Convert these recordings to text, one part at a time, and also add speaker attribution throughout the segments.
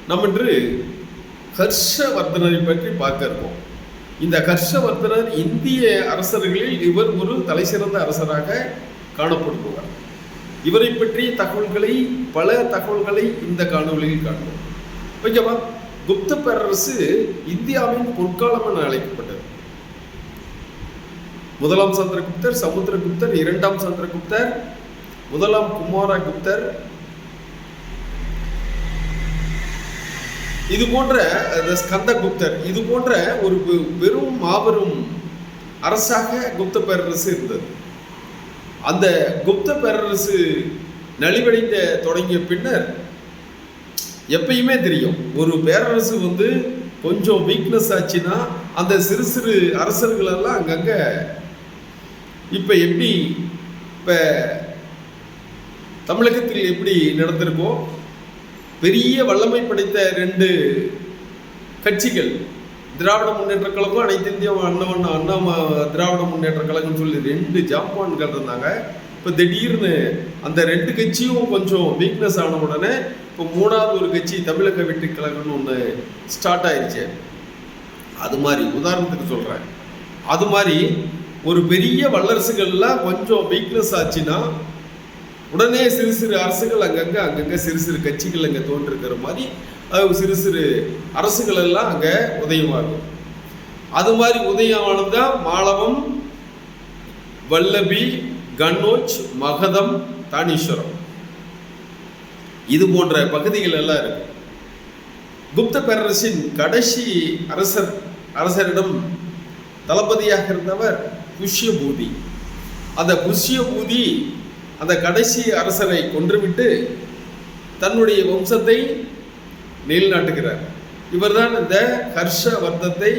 Speaker 1: நாம் இன்று ஹர்ஷவர்தனரை பற்றி பார்க்க இருக்கோம். இந்த ஹர்ஷவர்தனர் இந்திய அரசர்களில் இவர் ஒரு தலைசிறந்த அரசராக காணப்படுவார். இவரை பற்றிய பல தகவல்களை இந்த காணொலியில் காண்போம். ஓகேவா? குப்த பேரரசு இந்தியாவின் பொற்காலம் என அழைக்கப்பட்டது. முதலாம் சந்திரகுப்தர், சமுத்திரகுப்தர், இரண்டாம் சந்திரகுப்தர், முதலாம் குமாரகுப்தர், இது போன்ற ஸ்கந்தகுப்தர், இது போன்ற ஒரு பெரும் மாபெரும் அரசாக குப்த பேரரசு இருந்தது. அந்த குப்த பேரரசு நலிவடைந்த தொடங்கிய பின்னர் எப்பயுமே தெரியும், ஒரு பேரரசு கொஞ்சம் வீக்னஸ் ஆச்சுன்னா அந்த சிறு சிறு அரசர்கள் எல்லாம் அங்கங்க இப்ப எப்படி இப்ப தமிழகத்தில் எப்படி நடந்திருக்கோ, பெரிய வல்லமை படைத்த 2 கட்சிகள், திராவிட முன்னேற்ற கழகம், அனைத்து இந்திய அண்ணா திராவிட முன்னேற்ற கழகம் சொல்லி 2 ஜாம்பான்கள் இருந்தாங்க. இப்போ திடீர்னு அந்த 2 கட்சியும் கொஞ்சம் வீக்னஸ் ஆன உடனே இப்போ 3வது ஒரு கட்சி தமிழக வெற்றி கழகம்னு ஒன்று ஸ்டார்ட் ஆயிடுச்சு. அது மாதிரி உதாரணத்துக்கு சொல்கிறேன், அது மாதிரி ஒரு பெரிய வல்லரசுகள்லாம் கொஞ்சம் வீக்னஸ் ஆச்சுன்னா உடனே சிறு சிறு அரசுகள் அங்கங்கே சிறு சிறு கட்சிகள் அங்கே தோன்றிருக்கிற மாதிரி சிறு சிறு அரசுகள் எல்லாம் அங்கே உதயமாகும். அது மாதிரி உதயமானது தான் மாளவம், வல்லபி, கன்னோஜ், மகதம், தானீஸ்வரம், இது போன்ற பகுதிகள் எல்லாம் இருக்கு. குப்த பேரரசின் கடைசி அரசரிடம் தளபதியாக இருந்தவர் புஷ்யபூதி. அந்த புஷ்யபூதி அந்த கடைசி அரசரை கொன்றுவிட்டு தன்னுடைய வம்சத்தை நிலைநாட்டுகிறார். இவர்தான் இந்த ஹர்ஷவர்தத்தை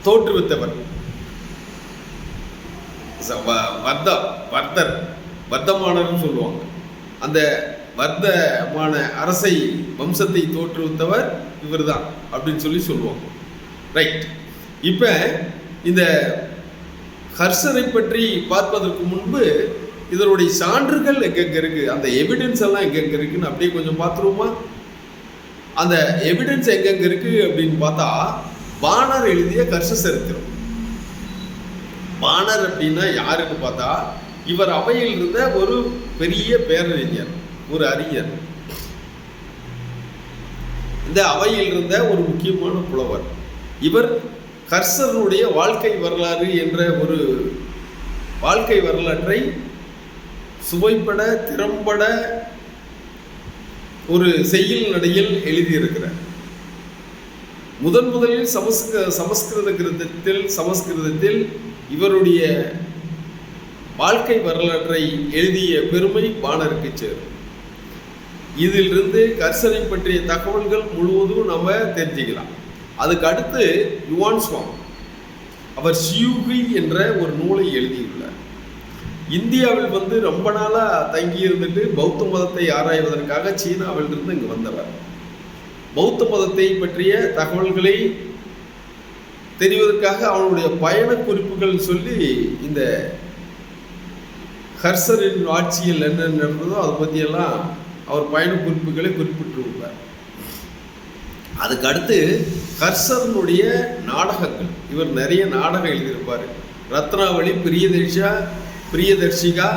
Speaker 1: தோற்றுவித்தவர். வர்த்தமானர்னு சொல்லுவாங்க. அந்த வர்த்தமான அரசை வம்சத்தை தோற்றுவித்தவர் இவர் தான் அப்படின்னு சொல்லுவாங்க. ரைட். இப்போ இந்த ஹர்ஷரை பற்றி பார்ப்பதற்கு முன்பு இதனுடைய சான்றுகள் எங்கெங்க இருக்கு, அந்த எவிடன்ஸ் எல்லாம் எங்கெங்க இருக்குன்னு அப்படியே கொஞ்சம் பார்த்துருவோமா? அந்த எவிடன்ஸ் எங்கெங்க இருக்கு அப்படின்னு பார்த்தா, பாணர் எழுதிய ஹர்ஷ சரித்திரம். பாணர் அப்படின்னா யாருன்னு பார்த்தா, இவர் அவையில் இருந்த ஒரு பெரிய பேரறிஞர், ஒரு அறிஞர். இந்த அவையில் இருந்த ஒரு முக்கியமான புலவர். இவர் ஹர்ஷருடைய வாழ்க்கை வரலாறு என்ற ஒரு வாழ்க்கை வரலாற்றை சுவைப்பட திறம்பட ஒரு செய்யுள் நடையில் எழுதியிருக்கிறார். முதலில் சமஸ்கிருதத்தில் இவருடைய வாழ்க்கை வரலாற்றை எழுதிய பெருமை பாணருக்கு சேரும். இதிலிருந்து ஹர்ஷரை பற்றிய தகவல்கள் முழுவதும் நம்ம தெரிஞ்சுக்கலாம். அதுக்கு அடுத்து யுவான் சுவாங், அவர் சியூகி என்ற ஒரு நூலை எழுதியுள்ளார். இந்தியாவில் ரொம்ப நாளாக தங்கி இருந்துட்டு பௌத்த மதத்தை ஆராய்வதற்காக சீனாவிலிருந்து இங்கு வந்தவர். பௌத்த மதத்தை பற்றிய தகவல்களை தெரிவதற்காக அவனுடைய பயண குறிப்புகள் சொல்லி இந்த ஹர்ஷரின் ஆட்சியில் என்ன நடந்ததோ அதை பற்றியெல்லாம் அவர் பயண குறிப்புகளை குறிப்பிட்டிருப்பார். அதுக்கு அடுத்து ஹர்ஷனுடைய நாடகங்கள், இவர் நிறைய நாடகம் எழுதியிருப்பார். ரத்னாவளி, பிரியதர்ஷிகா,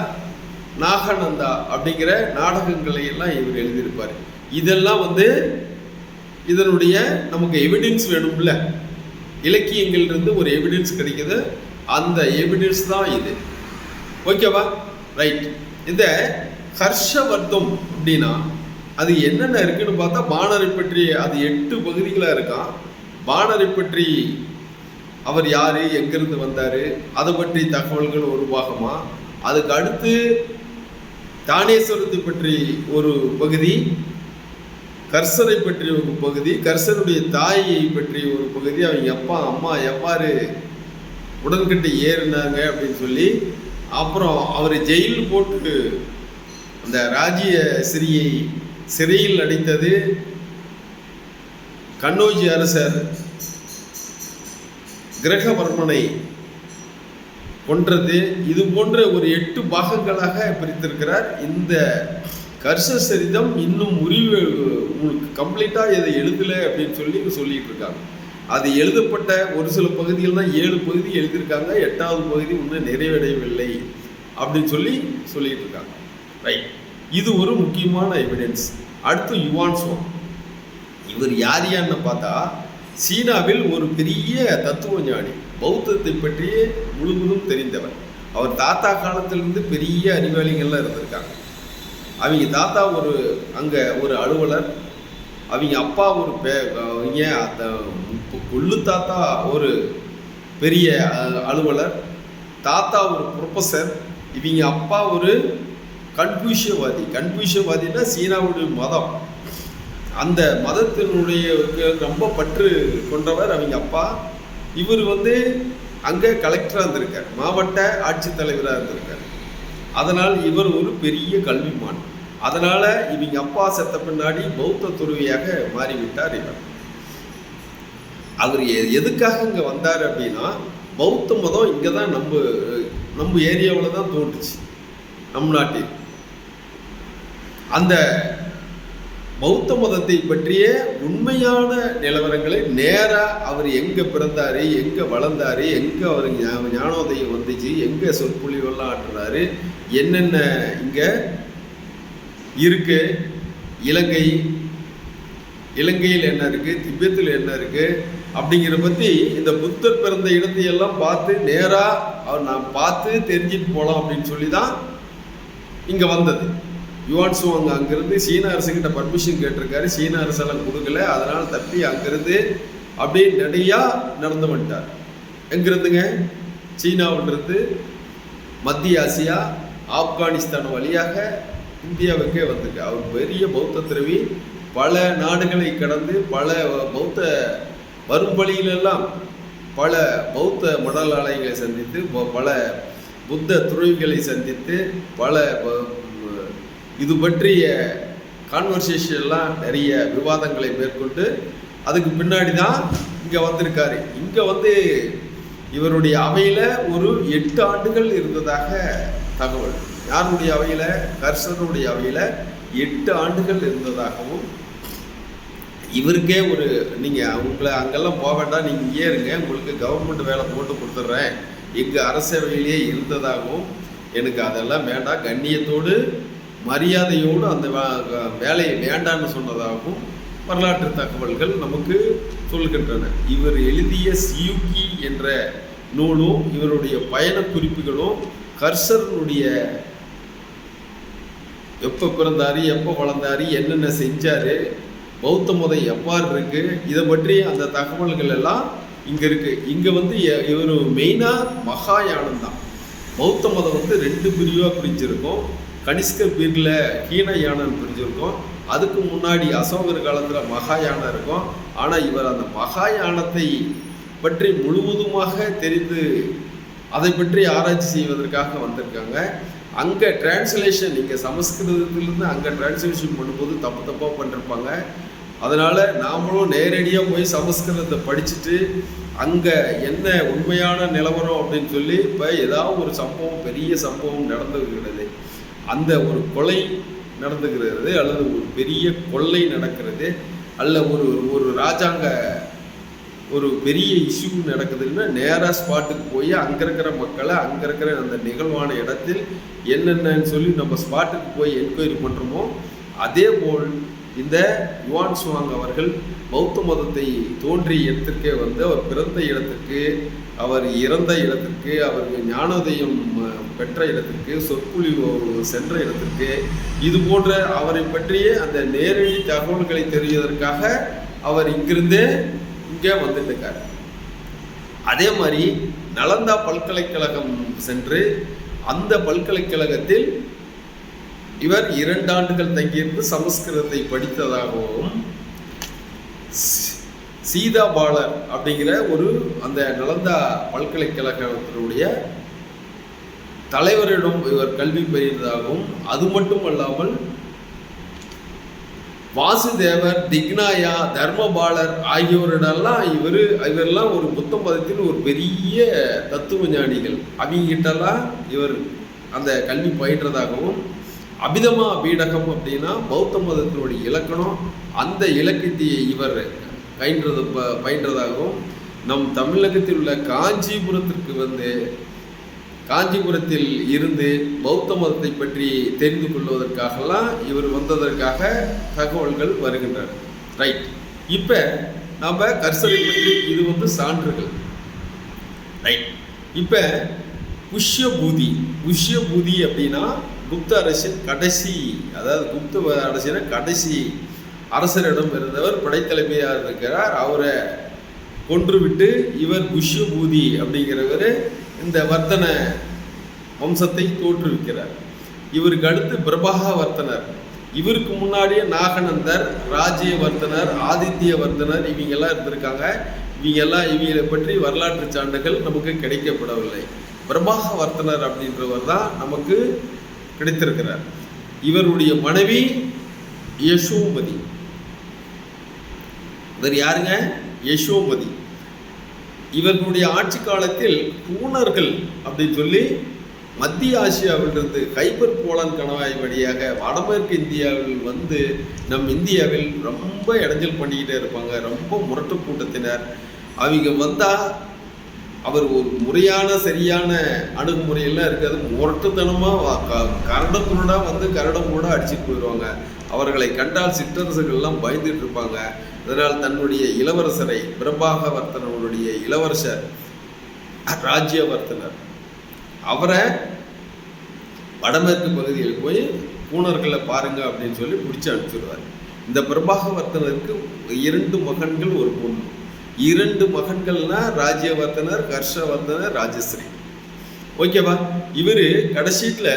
Speaker 1: நாகநந்தா அப்படிங்கிற நாடகங்களை எல்லாம் இவர் எழுதியிருப்பார். இதெல்லாம் இதனுடைய நமக்கு எவிடன்ஸ் வேணும்ல, இலக்கியங்கள்லேருந்து ஒரு எவிடன்ஸ் கிடைக்குது. அந்த எவிடன்ஸ் தான் இது. ஓகேவா? ரைட். இந்த ஹர்ஷவர்தம் அப்படின்னா அது என்னென்ன இருக்குன்னு பார்த்தா, பாணரை பற்றி அது 8 பகுதிகளாக இருக்கான். பாணரை பற்றி அவர் யார், எங்கிருந்து வந்தார், அதை பற்றி தகவல்கள் ஒரு பாகமா. அதுக்கு அடுத்து தானேஸ்வரத்தை பற்றி ஒரு பகுதி, ஹர்ஷரை பற்றி ஒரு பகுதி, ஹர்ஷருடைய தாயை பற்றி ஒரு பகுதி, அவங்க அப்பா அம்மா எவ்வாறு உடன்கட்டை ஏறினாங்க அப்படின்னு சொல்லி, அப்புறம் அவர் ஜெயில் போட்டு அந்த ராஜ்ய சிறியை சிறையில் அடைத்தது, கன்னோஜி அரசர் கிரகவர்மனை கொன்றது, இது போன்ற ஒரு 8 பாகங்களாக பிரித்திருக்கிறார் இந்த கர்சர் சரிதம் இன்னும் முறிவு உங்களுக்கு கம்ப்ளீட்டாக இதை எழுதலை அப்படின்னு சொல்லிட்டு இருக்காங்க. அது எழுதப்பட்ட ஒரு சில பகுதிகள் தான் 7 பகுதி எழுதியிருக்காங்க, 8வது பகுதி இன்னும் நிறைவடையவில்லை அப்படின்னு சொல்லிட்டு இருக்காங்க. ரைட், இது ஒரு முக்கியமான எவிடன்ஸ். அடுத்து யுவான் சுவாங். இவர் யாரியான்னு பார்த்தா சீனாவில் ஒரு பெரிய தத்துவ ஞானி, பௌத்தத்தை பற்றி முழுவதும் தெரிந்தவர். அவர் தாத்தா காலத்திலிருந்து பெரிய அறிவாளிகள்லாம் இருந்திருக்காங்க. அவங்க தாத்தா அங்கே ஒரு அலுவலர், அவங்க அப்பா ஒரு கொள்ளு தாத்தா ஒரு பெரிய அலுவலர், தாத்தா ஒரு ப்ரொஃபஸர், இவங்க அப்பா ஒரு கன்ஃபியூஷியவாதினா சீனாவுடைய மதம், அந்த மதத்தினுடைய ரொம்ப பற்று கொண்டவர் அவங்க அப்பா. இவர் அங்கே கலெக்டராக இருந்திருக்கார், மாவட்ட ஆட்சித்தலைவராக இருந்திருக்கார். அதனால் இவர் ஒரு பெரிய கல்விமான். அதனால் இவங்க அப்பா செத்த பின்னாடி பௌத்த துறவியாக மாறிவிட்டார் இவர். அவர் எதுக்காக இங்கே வந்தார் அப்படின்னா, பௌத்த மதம் இங்கே தான் நம்ம ஏரியாவில் தான் தோன்றுச்சு, நம் நாட்டில். அந்த பௌத்த மதத்தை பற்றிய உண்மையான நிலவரங்களை நேராக அவர் எங்கே பிறந்தார், எங்கே வளர்ந்தார், எங்கே அவர் ஞானோதயம் வந்துச்சு, எங்கே சொற்பொழிவெல்லாம் ஆற்றுறாரு, என்னென்ன இங்கே இருக்கு, இலங்கையில் என்ன இருக்குது, திபெத்தில் என்ன இருக்குது அப்படிங்கிற பற்றி இந்த புத்தர் பிறந்த இடத்தையெல்லாம் பார்த்து நேராக அவர் நாம் பார்த்து தெரிஞ்சுட்டு போகலாம் அப்படின்னு சொல்லி தான் இங்கே வந்தது. யுவான் சுவாங் அங்கேருந்து சீன அரசுக்கிட்ட பர்மிஷன் கேட்டிருக்காரு, சீன அரசெல்லாம் கொடுக்கல. அதனால் தப்பி அங்கேருந்து அப்படியே நிறையா நடந்து வந்துட்டார். எங்கிருந்துங்க? சீனாவிலிருந்து மத்திய ஆசியா, ஆப்கானிஸ்தான் வழியாக இந்தியாவுக்கே வந்திருக்கு. அவர் பெரிய பௌத்த துறவி, பல நாடுகளை கடந்து பல பௌத்த வரும் வழியிலெல்லாம் பல பௌத்த மடலாலயங்களை சந்தித்து, பல புத்த துறவிகளை சந்தித்து, பல இது பற்றிய கான்வர்சேஷன்லாம் நிறைய விவாதங்களை மேற்கொண்டு அதுக்கு பின்னாடி தான் இங்கே வந்திருக்காரு. இங்கே இவருடைய அவையில் ஒரு 8 ஆண்டுகள் இருந்ததாக தகவல். யாருடைய அவையில்? கர்சருடைய அவையில் 8 ஆண்டுகள் இருந்ததாகவும், இவருக்கே நீங்கள் உங்களை அங்கெல்லாம் போக வேண்டாம், நீங்கள் இங்கே இருங்க, உங்களுக்கு கவர்மெண்ட் வேலை போட்டு கொடுத்துட்றேன், எங்கள் அரசவையிலேயே இருந்ததாகவும், எனக்கு அதெல்லாம் வேண்டாம், கண்ணியத்தோடு மரியாதையோடு அந்த வேலையை வேண்டான்னு சொன்னதாகவும் வரலாற்று தகவல்கள் நமக்கு சொல்கின்றன. இவர் எழுதிய சியூக்கி என்ற நூலும் இவருடைய பயண குறிப்புகளும் கர்சருடைய எப்போ பிறந்தார், எப்போ வளர்ந்தார், என்னென்ன செஞ்சார், பௌத்த மதம் எவ்வாறு இருக்குது, இதை பற்றி அந்த தகவல்கள் எல்லாம் இங்கே இருக்குது. இங்கே இவர் மெயினாக மகாயானம் தான். பௌத்த மதம் 2 பிரிவாக பிரிஞ்சிருக்கும். கனிஷ்கர் பீரில் ஹீனயானம் பிரிஞ்சிருக்கும். அதுக்கு முன்னாடி அசோகர் காலத்தில் மகாயானம் இருக்கும். ஆனால் இவர் அந்த மகாயானத்தை பற்றி முழுவதுமாக தெரிந்து அதை பற்றி ஆராய்ச்சி செய்வதற்காக வந்திருக்காங்க. அங்கே டிரான்ஸ்லேஷன், இங்கே சமஸ்கிருதத்திலிருந்து அங்கே டிரான்ஸ்லேஷன் பண்ணும்போது தப்பாக பண்ணிருப்பாங்க. அதனால் நாமளும் நேரடியாக போய் சமஸ்கிருதத்தை படிச்சுட்டு அங்கே என்ன உண்மையான நிலவரம் அப்படின்னு சொல்லி, இப்போ ஏதாவது ஒரு சம்பவம், பெரிய சம்பவம் நடந்துகிறது, அந்த ஒரு கொலை நடந்துகிறது, அல்லது ஒரு பெரிய கொள்ளை நடக்கிறது, அல்ல ஒரு ராஜாங்க ஒரு பெரிய இஷ்யூ நடக்குதுன்னா நேராக ஸ்பாட்டுக்கு போய் அங்கே இருக்கிற மக்களை, அங்கே இருக்கிற அந்த நிகழ்வான இடத்தில் என்னென்னு சொல்லி நம்ம ஸ்பாட்டுக்கு போய் என்கொயரி பண்ணுறோமோ, அதே போல் இந்த யுவான் சுவாங் அவர்கள் பௌத்த மதத்தை தோன்றிய இடத்திற்கே அவர் பிறந்த இடத்திற்கு, அவர் இறந்த இடத்திற்கு, அவருக்கு ஞானோதயம் பெற்ற இடத்திற்கு, சொற்பொழிவு சென்ற இடத்திற்கு, இது போன்ற அவரை பற்றிய அந்த நேரடி தகவல்களை தெரிவதற்காக அவர் இங்கிருந்தே இங்கே வந்துட்டுருக்கார். அதே மாதிரி நலந்தா பல்கலைக்கழகம் சென்று அந்த பல்கலைக்கழகத்தில் இவர் 2 ஆண்டுகள் தங்கியிருந்து சமஸ்கிருதத்தை படித்ததாகவும், சீதா பாலர் அப்படிங்கிற அந்த நலந்தா பல்கலைக்கழகத்தினுடைய தலைவரிடம் இவர் கல்வி பெறுவதாகவும், அது மட்டும் அல்லாமல் வாசுதேவர், திக்னாயா, தர்மபாலர் ஆகியோரிடெல்லாம் இவரெல்லாம் ஒரு புத்த மதத்தில் ஒரு பெரிய தத்துவ ஞானிகள், அவங்ககிட்டலாம் இவர் அந்த கல்வி பயின்றதாகவும், அபிதமா பீடகம் அப்படின்னா பௌத்த மதத்தினுடைய இலக்கணம். அந்த இலக்கியத்தை இவர் பயின்றதாகவும் நம் தமிழகத்தில் உள்ள காஞ்சிபுரத்தில் இருந்து பௌத்த மதத்தை பற்றி தெரிந்து கொள்வதற்காகலாம் இவர் வந்ததற்காக தகவல்கள் வருகின்றன. ரைட். இப்போ நாம் கர்சரை பற்றி இது சான்றுகள். ரைட். இப்போ புஷ்யபூதி அப்படின்னா குப்த அரசின் கடைசி, அதாவது குப்த அரசின கடைசி அரசரிடம் இருந்தவர் படைத்தலைமையாக இருக்கிறார். அவரை கொன்றுவிட்டு இவர் புஷ்யபூதி அப்படிங்கிறவர் இந்த வர்த்தன வம்சத்தை தோற்றுவிக்கிறார். இவருக்கு அடுத்து பிரபாகவர்த்தனர், இவருக்கு முன்னாடியே நாகநந்தர், ராஜ்யவர்த்தனர், ஆதித்யவர்த்தனர் இவங்கெல்லாம் இருந்திருக்காங்க. இவங்களை பற்றி வரலாற்று சான்றுகள் நமக்கு கிடைக்கப்படவில்லை. பிரபாகவர்த்தனர் அப்படின்றவர் தான் நமக்கு கிடைத்திருக்கிறார். இவருடைய மனைவி யசோமதி. இவர் யாருங்க? யசோமதி. இவர்களுடைய ஆட்சி காலத்தில் பூனர்கள் அப்படின்னு சொல்லி மத்திய ஆசியாவிலிருந்து கைபர் போலன் கணவாய் வழியாக வடமேற்கு இந்தியாவில் நம் இந்தியாவில் ரொம்ப இடைஞ்சல் பண்ணிக்கிட்டே இருப்பாங்க. ரொம்ப முரட்டு கூட்டத்தினர். அவங்க வந்தால் அவர் ஒரு முறையான சரியான அணுகுமுறையெல்லாம் இருக்காது. முரட்டுத்தனமாக கரடம் கூட அடிச்சுட்டு போயிடுவாங்க. அவர்களை கண்டால் சிற்றரசுகள்லாம் பயந்துட்டு இருப்பாங்க. அதனால் தன்னுடைய இளவரசரை, பிரபாகவர்த்தனருடைய இளவரசர் ராஜ்யவர்த்தனர், அவரை வடமேற்கு பகுதியில் போய் பூனர்களை பாருங்க அப்படின்னு சொல்லி பிடிச்சி அனுப்பிச்சிடுவார். இந்த பிரபாகவர்த்தனருக்கு 2 மகன்கள், ஒரு பொண்ணு. 2 மகன்கள்னா ராஜ்யவர்த்தனர், ஹர்ஷவர்த்தனர், ராஜஸ்ரீ. ஓகேவா? இவர் கடைசீட்டில்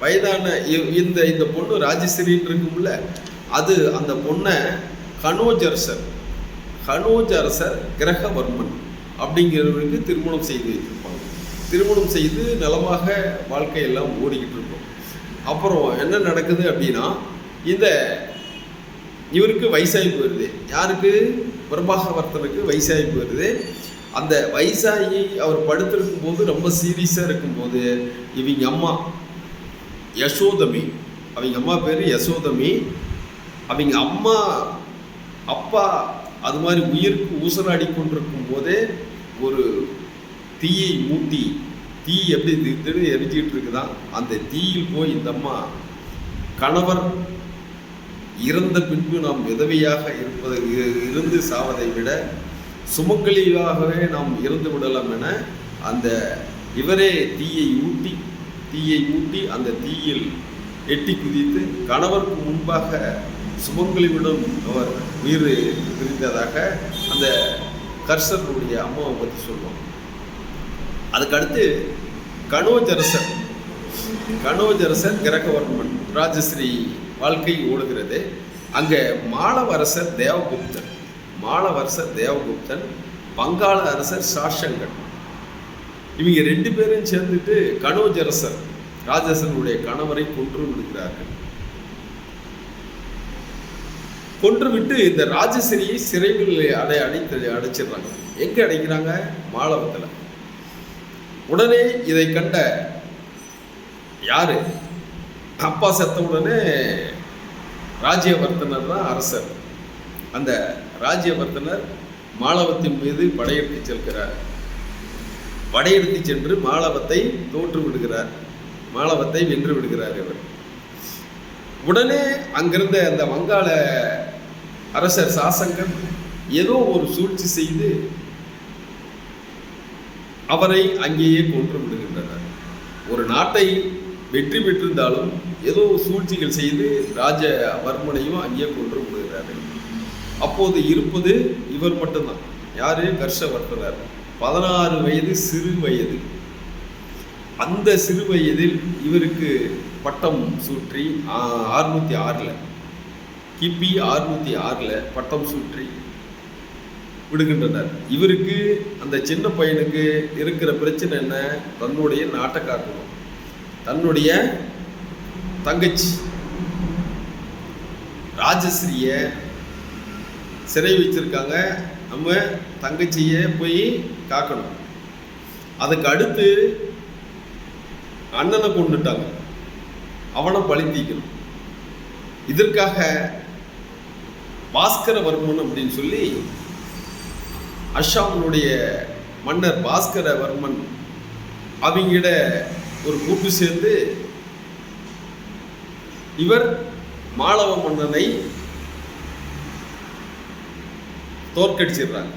Speaker 1: வயதான இந்த பொண்ணு ராஜஸ்ரீன்னு இருக்கும்ல, அது அந்த பொண்ணை கனோஜரசர் கிரகவர்மன் அப்படிங்கிறவருக்கு திருமணம் செய்து வைத்திருப்பாங்க. திருமணம் செய்து நலமாக வாழ்க்கையெல்லாம் ஓடிக்கிட்டு இருக்கும். அப்புறம் என்ன நடக்குது அப்படின்னா, இவருக்கு வயசாகி போயிடுது. யாருக்கு? பிரபாகவர்த்தனுக்கு வயசாகி போயிடுது. அந்த வயசாகி அவர் படுத்திருக்கும் போது, ரொம்ப சீரியஸாக இருக்கும்போது, இவங்க அம்மா யசோதமி, அவங்க அம்மா பேர் யசோதமி, அவங்க அம்மா அப்பா அது மாதிரி உயிருக்கு ஊசலாடி கொண்டிருக்கும் போதே ஒரு தீயை மூட்டி, தீ எப்படி எரிஞ்சிக்கிட்டு இருக்குதான், அந்த தீயில் போய் இந்த அம்மா கணவர் இறந்த பின்பு நாம் விதவையாக இருந்து சாவதை விட சுமங்கலியாகவே நாம் இறந்து விடலாம் என இவரே தீயை ஊட்டி அந்த தீயில் எட்டி குதித்து கணவருக்கு முன்பாக சுமங்கலிவிடம் அவர் உயிர் பிரிந்ததாக அந்த கர்சருடைய அம்மாவை பற்றி சொல்லுவோம். அதுக்கடுத்து கனோஜரசர் கிரகவர்மன் ராஜஸ்ரீ வாழ்க்கை ஓடுகிறது. அங்கே மாளவரசர் தேவகுப்தன், வங்காள அரசர் சாஷங்கன், இவங்க 2 பேரும் சேர்ந்துட்டு கனோஜரசர் ராஜசனுடைய கணவரை கொன்று விடுகிறார்கள். கொன்றுவிட்டு இந்த ராஜஸ்ரீயை சிறைவில் அடைச்சிடுறாங்க. எங்க அடைக்கிறாங்க? மாளவத்தில். உடனே இதை கண்ட யாரு? அப்பா செத்த உடனே ராஜ்யவர்த்தனர் தான் அரசர். அந்த ராஜ்யவர்த்தனர் மாளவத்தின் மீது படையெடுத்து செல்கிறார். படையெடுத்து சென்று மாளவத்தை வென்று விடுகிறார் இவர். உடனே அங்கிருந்த அந்த வங்காள அரசர் சாசங்கன் ஏதோ ஒரு சூழ்ச்சி செய்து அவரை அங்கேயே கொன்று விடுகின்றனர். ஒரு நாட்டை வெற்றி பெற்றிருந்தாலும் ஏதோ சூழ்ச்சிகள் செய்து ராஜவர்மனையும் அங்கேயே கொன்று விடுகிறார்கள். அப்போது இருப்பது இவர் மட்டும்தான். யாரு? ஹர்ஷவர்த்தனர். 16 வயது, சிறு வயது. அந்த சிறு வயதில் இவருக்கு பட்டம் சூற்றி 606 கிபி 606 பட்டம் சூற்றி விடுகின்றனர். இவருக்கு அந்த சின்ன பையனுக்கு இருக்கிற பிரச்சனை என்ன? தன்னுடைய நாட்டை காக்கணும். தன்னுடைய தங்கச்சி ராஜஸ்ரீய சிறை வச்சிருக்காங்க. நம்ம தங்கச்சியை போய் காக்கணும். அதுக்கு அடுத்து அண்ணனை கொண்டுட்டாங்க. அவனை பழி தீக்கணும். இதற்காக பாஸ்கரவர்மன் அப்படின்னு சொல்லி அஸ்ஸாமினுடைய மன்னர் பாஸ்கரவர்மன் அவங்கிட்ட ஒரு கூட்டு சேர்ந்து இவர் மாளவ மன்னனை தோற்கடிச்சிடுறாங்க.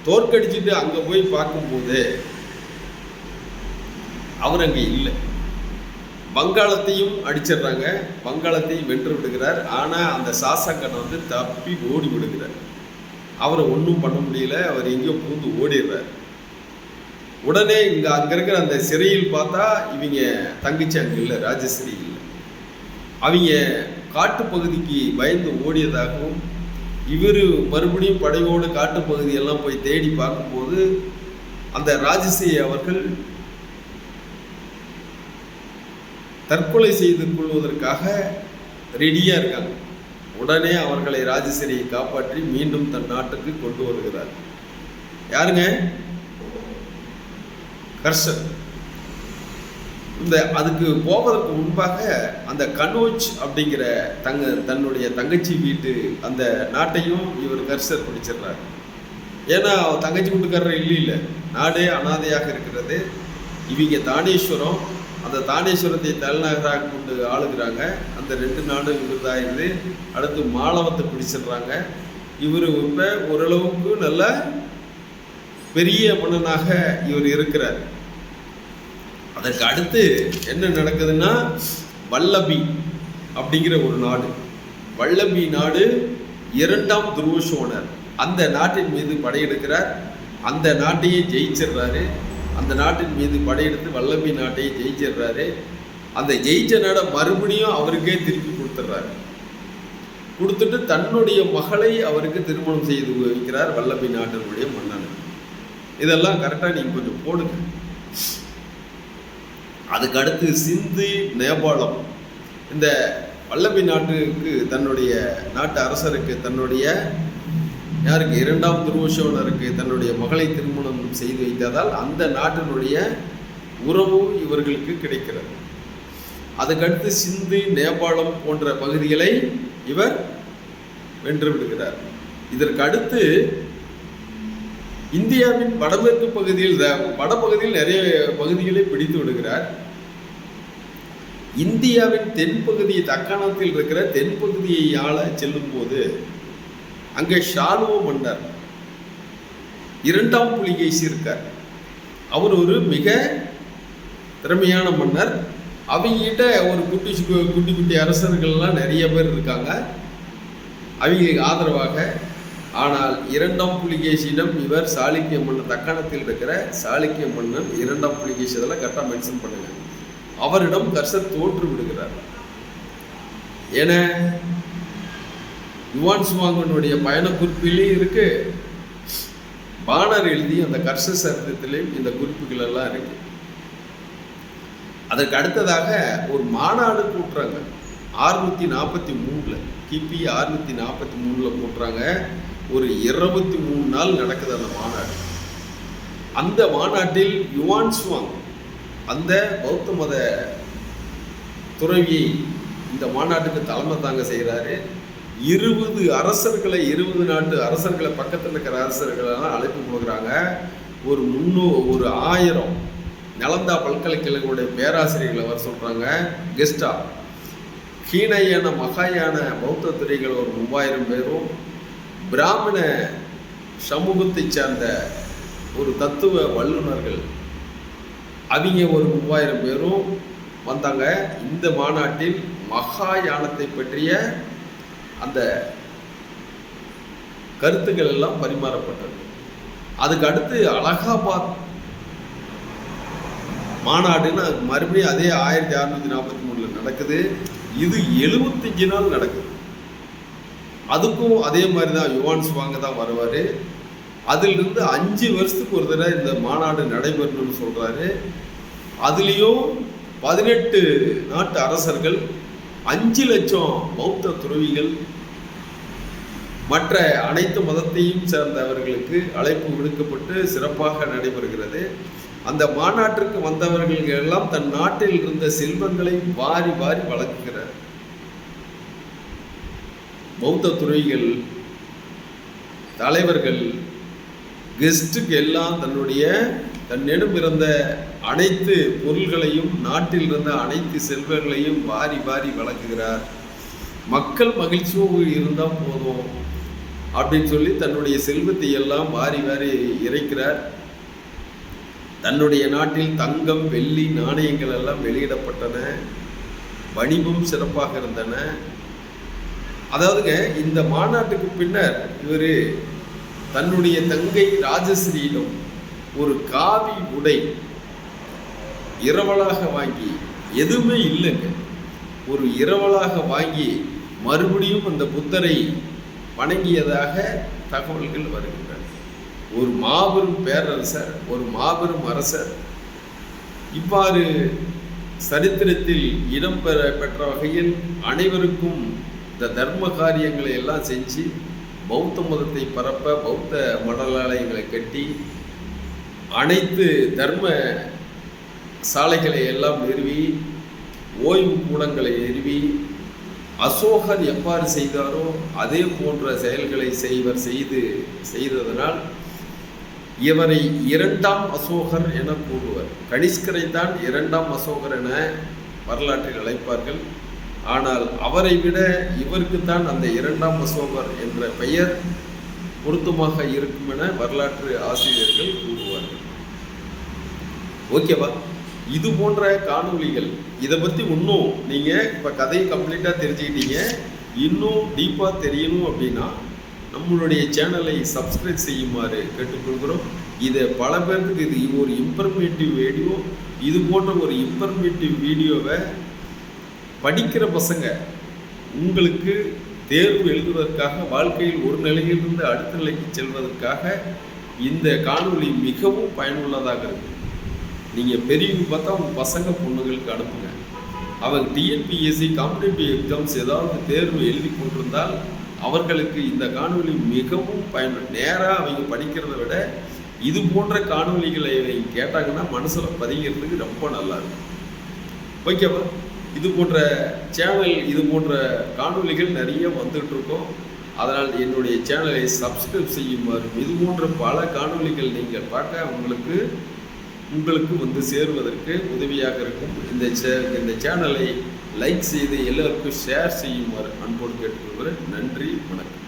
Speaker 1: தோற்கடிச்சிட்டு அங்க போய் பார்க்கும்போது அவர் அங்கே இல்லை. வங்காளத்தையும் அடிச்சிடுறாங்க, வங்காளத்தையும் வென்று விடுகிறார். ஆனால் அந்த சாசங்கனை வந்து தப்பி ஓடி விடுகிறார். அவரை ஒன்றும் பண்ண முடியல, அவர் எங்கேயோ பூந்து ஓடிடுறார். உடனே அங்கே இருக்கிற அந்த சிறையில் பார்த்தா இவங்க தங்கச்சி அங்கே இல்லை, ராஜஸ்ரீ இல்லை. அவங்க காட்டுப்பகுதிக்கு பயந்து ஓடியதாகவும் இவர் மறுபடியும் படையோடு காட்டுப்பகுதியெல்லாம் போய் தேடி பார்க்கும்போது அந்த ராஜஸ்ரீ அவர்கள் தற்கொலை செய்து கொள்வதற்காக ரெடியாக இருக்காங்க. உடனே அவர்களை ராஜஸ்ரீயை காப்பாற்றி மீண்டும் தன் நாட்டுக்கு கொண்டு வருகிறார். யாருங்க? கர்சன். அதுக்கு போவதற்கு முன்பாக அந்த கனோஜ் அப்படிங்கிற தன்னுடைய தங்கச்சி வீட்டு அந்த நாட்டையும் இவர் கர்சர் பிடிச்சிடுறாரு. ஏன்னா தங்கச்சி வீட்டுக்காரர் இல்லை, நாடே அனாதையாக இருக்கிறது. இவங்க தானேஸ்வரம், அந்த தானேஸ்வரத்தை தலைநகராக கொண்டு ஆளுகிறாங்க. அந்த 2 நாடும் இவர் தான் இருந்து. அடுத்து மாளவத்தை பிடிச்சிடுறாங்க. இவர் இப்போ ஓரளவுக்கு நல்ல பெரிய மன்னனாக இவர் இருக்கிறார். அதற்கு அடுத்து என்ன நடக்குதுன்னா, வல்லபி அப்படிங்கிற ஒரு நாடு, வல்லபி நாடு 2ஆம் துருவசோனர் அந்த நாட்டின் மீது படையெடுக்கிறார். அந்த நாட்டையே ஜெயிச்சிடுறாரு. அந்த நாட்டின் மீது படையெடுத்து வல்லபி நாட்டையே ஜெயிச்சிடுறாரு. அந்த ஜெயிச்ச நாடை மறுபடியும் அவருக்கே திருப்பி கொடுத்துட்றாரு. கொடுத்துட்டு தன்னுடைய மகளை அவருக்கு திருமணம் செய்து வைக்கிறார் வல்லபி நாட்டினுடைய மன்னன். இதெல்லாம் கரெக்டாக நீங்கள் கொஞ்சம் போடுங்க. அதுக்கு அடுத்து சிந்து, நேபாளம், இந்த வல்லபி நாட்டுக்கு தன்னுடைய நாட்டு அரசருக்கு தன்னுடைய யாருக்கு 2ஆம் துருவசோனருக்கு தன்னுடைய மகளை திருமணம் செய்து வைத்ததால் அந்த நாட்டினுடைய உறவு இவர்களுக்கு கிடைக்கிறது. அதுக்கடுத்து சிந்து, நேபாளம் போன்ற பகுதிகளை இவர் வென்று விடுகிறார். இதற்கு அடுத்து இந்தியாவின் வடமேற்கு பகுதியில் வடபகுதியில் நிறைய பகுதிகளை பிடித்து விடுகிறார். இந்தியாவின் தென்பகுதி தக்காணத்தில் இருக்கிற தென்பகுதியை ஆள செல்லும் போது அங்கே ஷாலுவ மன்னர் 2ஆம் புலிகேசி இருக்கார். அவர் ஒரு மிக திறமையான மன்னர். அவங்ககிட்ட ஒரு குட்டி குட்டி அரசர்கள்லாம் நிறைய பேர் இருக்காங்க அவங்களுக்கு ஆதரவாக. ஆனால் 2ஆம் புலிகேசியிடம் இவர் சாளுக்கிய மன்னன், தக்காணத்தில் இருக்கிற சாளுக்கிய மன்னன் 2ஆம் புலிகேசி, அதெல்லாம் கரெக்டாக மென்ஷன் பண்ணுங்க, அவரிடம் கர்சர் தோற்று விடுகிறார். என யுவான் சுவாங்கனுடைய பயண குறிப்பிலே இருக்கு, பாணர் எழுதி அந்த கர்சர் சரித்திரத்திலேயும் இந்த குறிப்புகள் எல்லாம் இருக்கு. அதற்கு அடுத்ததாக ஒரு மாநாடு கூட்டுறாங்க 643 கிபி 643 கூட்டுறாங்க. ஒரு 23 நாள் நடக்குது அந்த மாநாடு. அந்த மாநாட்டில் யுவான் சுவாங் அந்த பௌத்த மத துறவியை இந்த மாநாட்டுக்கு தலைமை தாங்க செய்கிறாரு. 20 அரசர்களை, 20 நாட்டு அரசர்களை, பக்கத்தில் இருக்கிற அரசர்களெல்லாம் அழைப்பு கொடுக்குறாங்க. ஒரு 1000 நலந்தா பல்கலைக்கழகங்களுடைய பேராசிரியர்களை வர சொல்கிறாங்க கெஸ்டா. ஹீனயான மகாயான பௌத்த துறைகள் ஒரு 3000 பேரும், பிராமண சமூகத்தை சார்ந்த ஒரு தத்துவ வல்லுநர்கள் அவங்க ஒரு 3000 பேரும் வந்தாங்க. இந்த மாநாட்டில் மகாயானத்தை பற்றிய அந்த கருத்துக்கள் எல்லாம் பரிமாறப்பட்டது. அதுக்கு அடுத்து அலகாபாத் மாநாடுன்னு மறுபடியும் அதே 1643 நடக்குது. இது 75 நாள் நடக்குது. அதுக்கும் அதே மாதிரி தான் யுவான் சுவாங் தான் வருவார். அதிலிருந்து 5 வருஷத்துக்கு ஒரு தடவை இந்த மாநாடு நடைபெறணும்னு சொல்கிறாரு. அதுலேயும் 18 நாட்டு அரசர்கள், 5 லட்சம் பௌத்த துறவிகள், மற்ற அனைத்து மதத்தையும் சேர்ந்தவர்களுக்கு அழைப்பு விடுக்கப்பட்டு சிறப்பாக நடைபெறுகிறது. அந்த மாநாட்டிற்கு வந்தவர்கள் எல்லாம் தன் நாட்டில் இருந்த செல்வங்களை வாரி வாரி வழங்குகிறார். பௌத்த துறவிகள், தலைவர்கள், கெஸ்ட்டுக்கு எல்லாம் தன்னிடம் இருந்த அனைத்து பொருள்களையும், நாட்டில் இருந்த அனைத்து செல்வங்களையும் வாரி வாரி வழங்குகிறார். மக்கள் மகிழ்ச்சியோடு இருந்தால் போதும் அப்படின்னு சொல்லி தன்னுடைய செல்வத்தை எல்லாம் வாரி வாரி இறைக்கிறார். தன்னுடைய நாட்டில் தங்கம், வெள்ளி நாணயங்கள் எல்லாம் வெளியிடப்பட்டன. வணிகம் சிறப்பாக இருந்தன. அதாவதுங்க, இந்த மாநாட்டுக்கு பின்னர் இவர் தன்னுடைய தங்கை ராஜஸ்ரீயிடம் ஒரு காவி உடை இரவலாக வாங்கி, எதுவுமே இல்லைங்க, ஒரு இரவலாக வாங்கி மறுபடியும் அந்த புத்தரை வணங்கியதாக தகவல்கள் வருகின்றன. ஒரு மாபெரும் பேரரசர், ஒரு மாபெரும் அரசர் இவ்வாறு சரித்திரத்தில் பெற்ற வகையில் அனைவருக்கும் இந்த தர்ம காரியங்களை எல்லாம் செஞ்சு பௌத்த மதத்தை பரப்ப பௌத்த மடலாலயங்களை கட்டி அனைத்து தர்ம சாலைகளை எல்லாம் நிறுவி ஓய்வு கூடங்களை நிறுவி அசோகர் எவ்வாறு செய்தாரோ அதே போன்ற செயல்களை செய்ததனால் இவரை இரண்டாம் அசோகர் என கூறுவர். கனிஷ்கரை தான் இரண்டாம் அசோகர் என வரலாற்றில் அழைப்பார்கள். ஆனால் அவரை விட இவருக்குத்தான் அந்த இரண்டாம் அசோகர் என்ற பெயர் பொருத்தமாக இருக்கும் என வரலாற்று ஆசிரியர்கள் கூறுவார்கள். ஓகேவா? இது போன்ற காணொளிகள், இதை பற்றி இன்னும் நீங்கள் இப்போ கதையை கம்ப்ளீட்டாக தெரிஞ்சுக்கிட்டீங்க. இன்னும் டீப்பாக தெரியணும் அப்படின்னா நம்மளுடைய சேனலை சப்ஸ்கிரைப் செய்யுமாறு கேட்டுக்கொள்கிறோம். இதை பல பேருக்கு இது ஒரு இன்ஃபர்மேட்டிவ் வீடியோ. இது போன்ற ஒரு இன்ஃபர்மேட்டிவ் வீடியோவை படிக்கிற பசங்க உங்களுக்கு தேர்வு எழுதுவதற்காக, வாழ்க்கையில் ஒரு நிலையிலிருந்து அடுத்த நிலைக்கு செல்வதற்காக இந்த காணொளி மிகவும் பயனுள்ளதாக இருக்குது. நீங்கள் பெரியவங்க பார்த்தா உங்கள் பசங்க பொண்ணுங்களுக்கு அனுப்புங்க. அவங்க டிஎன்பிஎஸ்சி காம்படிட்டிவ் எக்ஸாம்ஸ் ஏதாவது தேர்வு எழுதி கொண்டிருந்தால் அவர்களுக்கு இந்த காணொளி மிகவும் பயனுள்ள. நேராக அவங்க படிக்கிறத விட இது போன்ற காணொளிகளை கேட்டாங்கன்னா மனசில் பதிகிறதுக்கு ரொம்ப நல்லா இருக்கும். ஓகேவா? இது போன்ற சேனல், இது போன்ற காணொளிகள் நிறைய வந்துட்டு இருக்கோம். அதனால் என்னுடைய சேனலை சப்ஸ்கிரைப் செய்யுமாறு, இது போன்ற பல காணொளிகள் நீங்கள் பார்க்க உங்களுக்கு வந்து சேருவதற்கு உதவியாக இருக்கும். இந்த சேனலை லைக் செய்து எல்லாருக்கும் ஷேர் செய்யுமாறு அன்போடு கேட்டுக்கொள்கிறேன். நன்றி, வணக்கம்.